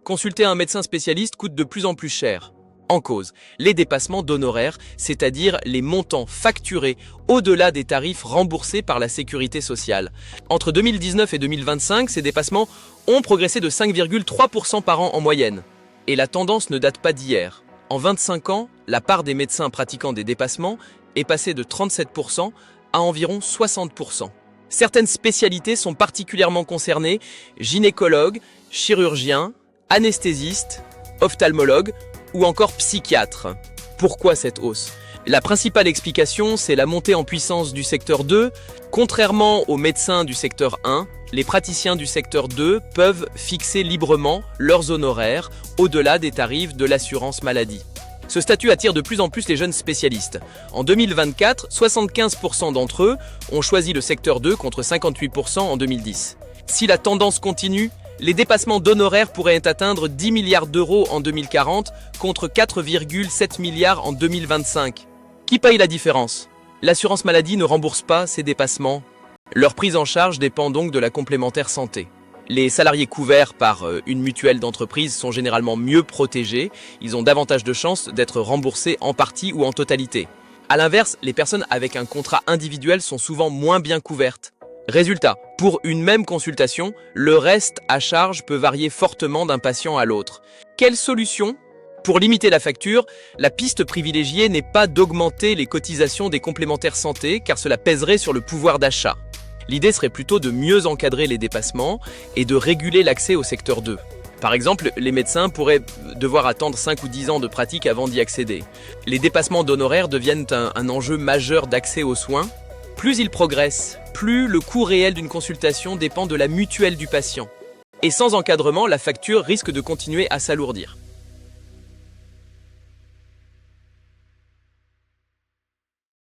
consulter un médecin spécialiste coûte de plus en plus cher. En cause, les dépassements d'honoraires, c'est-à-dire les montants facturés au-delà des tarifs remboursés par la sécurité sociale. Entre 2019 et 2025, ces dépassements ont progressé de 5,3% par an en moyenne. Et la tendance ne date pas d'hier. En 25 ans, la part des médecins pratiquant des dépassements est passée de 37% à environ 60%. Certaines spécialités sont particulièrement concernées, gynécologues, chirurgiens, anesthésistes, ophtalmologues ou encore psychiatres. Pourquoi cette hausse? La principale explication, c'est la montée en puissance du secteur 2. Contrairement aux médecins du secteur 1, les praticiens du secteur 2 peuvent fixer librement leurs honoraires au-delà des tarifs de l'assurance maladie. Ce statut attire de plus en plus les jeunes spécialistes. En 2024, 75% d'entre eux ont choisi le secteur 2 contre 58% en 2010. Si la tendance continue, les dépassements d'honoraires pourraient atteindre 10 milliards d'euros en 2040 contre 4,7 milliards en 2025. Qui paye la différence? L'assurance maladie ne rembourse pas ces dépassements. Leur prise en charge dépend donc de la complémentaire santé. Les salariés couverts par une mutuelle d'entreprise sont généralement mieux protégés. Ils ont davantage de chances d'être remboursés en partie ou en totalité. A l'inverse, les personnes avec un contrat individuel sont souvent moins bien couvertes. Résultat, pour une même consultation, le reste à charge peut varier fortement d'un patient à l'autre. Quelle solution? Pour limiter la facture, la piste privilégiée n'est pas d'augmenter les cotisations des complémentaires santé car cela pèserait sur le pouvoir d'achat. L'idée serait plutôt de mieux encadrer les dépassements et de réguler l'accès au secteur 2. Par exemple, les médecins pourraient devoir attendre 5 ou 10 ans de pratique avant d'y accéder. Les dépassements d'honoraires deviennent un enjeu majeur d'accès aux soins. Plus ils progressent, plus le coût réel d'une consultation dépend de la mutuelle du patient. Et sans encadrement, la facture risque de continuer à s'alourdir.